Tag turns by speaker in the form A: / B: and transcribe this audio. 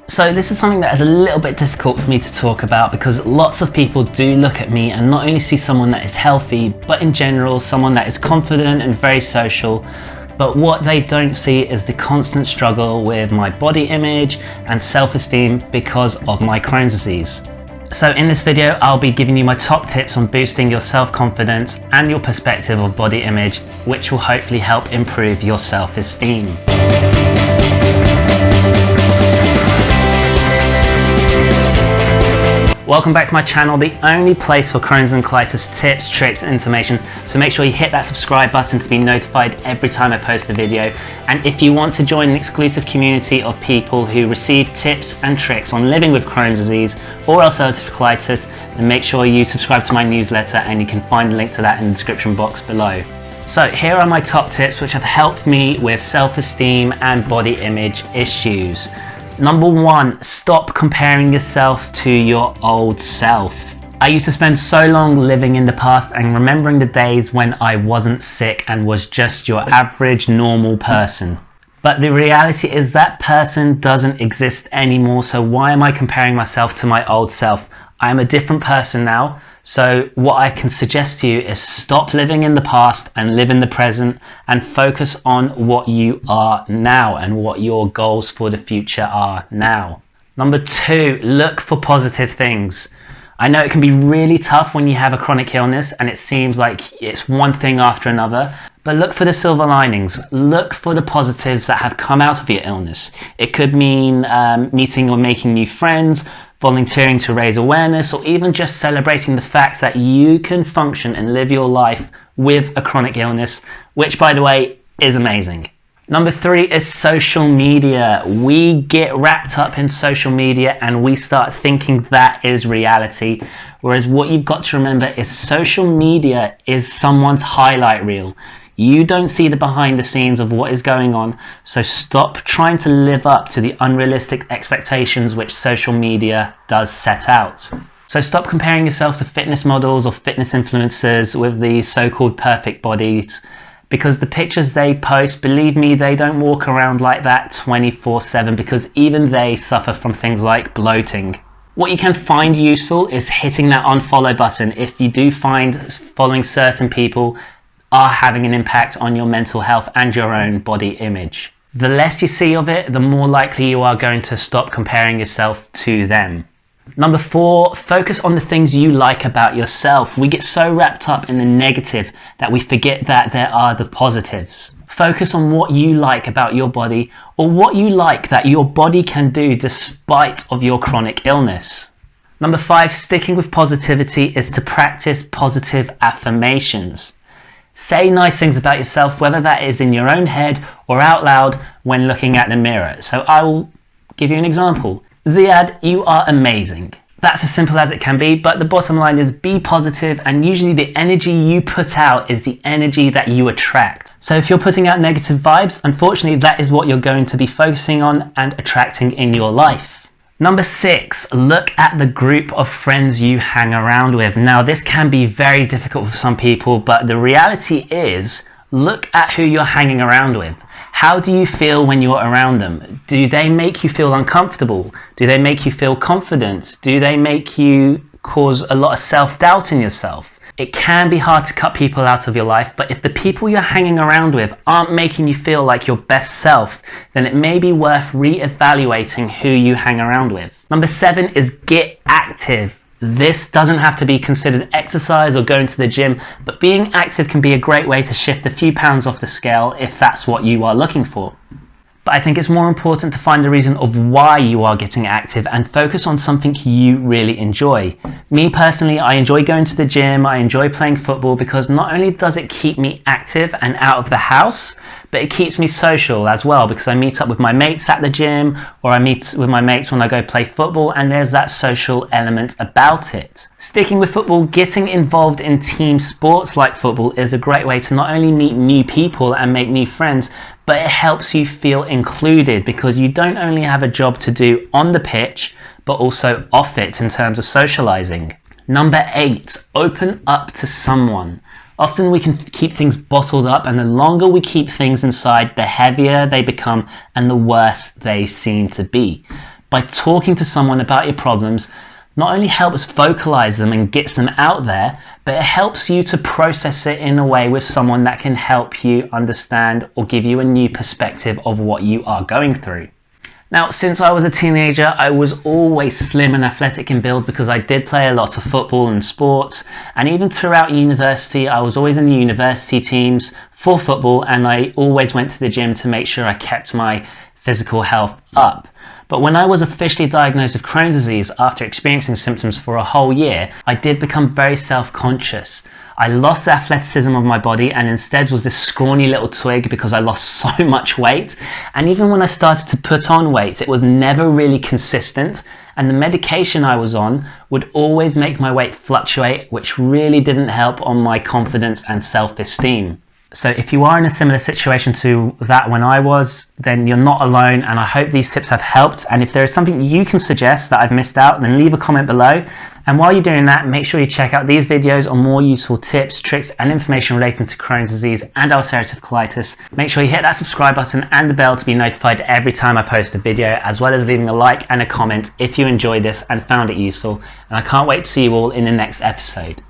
A: So this is something that is a little bit difficult for me to talk about because lots of people do look at me and not only see someone that is healthy, but in general someone that is confident and very social. But what they don't see is the constant struggle with my body image and self-esteem because of my Crohn's disease. So in this video, I'll be giving you my top tips on boosting your self-confidence and your perspective of body image, which will hopefully help improve your self-esteem. Welcome back to my channel, the only place for Crohn's and colitis tips, tricks and information. So make sure you hit that subscribe button to be notified every time I post a video. And if you want to join an exclusive community of people who receive tips and tricks on living with Crohn's disease or ulcerative colitis, then make sure you subscribe to my newsletter, and you can find a link to that in the description box below. So here are my top tips which have helped me with self-esteem and body image issues. Number 1, stop comparing yourself to your old self. I used to spend so long living in the past and remembering the days when I wasn't sick and was just your average normal person. But the reality is that person doesn't exist anymore, so why am I comparing myself to my old self? I'm a different person now. So what I can suggest to you is stop living in the past and live in the present and focus on what you are now and what your goals for the future are now. Number 2, look for positive things. I know it can be really tough when you have a chronic illness and it seems like it's one thing after another, but look for the silver linings. Look for the positives that have come out of your illness. It could mean meeting or making new friends, volunteering to raise awareness, or even just celebrating the fact that you can function and live your life with a chronic illness, which, by the way, is amazing. Number 3 is social media. We get wrapped up in social media and we start thinking that is reality, whereas what you've got to remember is social media is someone's highlight reel. You don't see the behind the scenes of what is going on, so stop trying to live up to the unrealistic expectations which social media does set out. So stop comparing yourself to fitness models or fitness influencers with these so-called perfect bodies, because the pictures they post, believe me, they don't walk around like that 24/7, because even they suffer from things like bloating. What you can find useful is hitting that unfollow button if you do find following certain people are having an impact on your mental health and your own body image. The less you see of it, the more likely you are going to stop comparing yourself to them. Number 4, focus on the things you like about yourself. We get so wrapped up in the negative that we forget that there are the positives. Focus on what you like about your body, or what you like that your body can do despite of your chronic illness. Number 5, sticking with positivity is to practice positive affirmations. Say nice things about yourself, whether that is in your own head or out loud when looking at the mirror. So I will give you an example. Ziad, you are amazing. That's as simple as it can be, but the bottom line is be positive, and usually the energy you put out is the energy that you attract. So if you're putting out negative vibes, unfortunately that is what you're going to be focusing on and attracting in your life. Number 6, look at the group of friends you hang around with. Now this can be very difficult for some people, but the reality is, look at who you're hanging around with. How do you feel when you're around them? Do they make you feel uncomfortable? Do they make you feel confident? Do they make you cause a lot of self-doubt in yourself? It can be hard to cut people out of your life, but if the people you're hanging around with aren't making you feel like your best self, then it may be worth re-evaluating who you hang around with. Number 7 is get active. This doesn't have to be considered exercise or going to the gym, but being active can be a great way to shift a few pounds off the scale if that's what you are looking for. But I think it's more important to find the reason of why you are getting active and focus on something you really enjoy. Me personally, I enjoy going to the gym, I enjoy playing football because not only does it keep me active and out of the house, but it keeps me social as well, because I meet up with my mates at the gym, or I meet with my mates when I go play football, and there's that social element about it. Sticking with football, getting involved in team sports like football is a great way to not only meet new people and make new friends, but it helps you feel included, because you don't only have a job to do on the pitch, but also off it in terms of socializing. Number 8, open up to someone. Often we can keep things bottled up, and the longer we keep things inside, the heavier they become and the worse they seem to be. by talking to someone about your problems not only helps vocalize them and gets them out there, but it helps you to process it in a way with someone that can help you understand or give you a new perspective of what you are going through. Now, since I was a teenager, I was always slim and athletic in build because I did play a lot of football and sports, and even throughout university, I was always in the university teams for football, and I always went to the gym to make sure I kept my physical health up. But when I was officially diagnosed with Crohn's disease after experiencing symptoms for a whole year, I did become very self-conscious. I lost the athleticism of my body and instead was this scrawny little twig because I lost so much weight. And even when I started to put on weight, it was never really consistent. And the medication I was on would always make my weight fluctuate, which really didn't help on my confidence and self-esteem. So if you are in a similar situation to that when I was, then you're not alone, and I hope these tips have helped. And if there is something you can suggest that I've missed out, then leave a comment below. And while you're doing that, make sure you check out these videos on more useful tips, tricks and information relating to Crohn's disease and ulcerative colitis. Make sure you hit that subscribe button and the bell to be notified every time I post a video, as well as leaving a like and a comment if you enjoyed this and found it useful. And I can't wait to see you all in the next episode.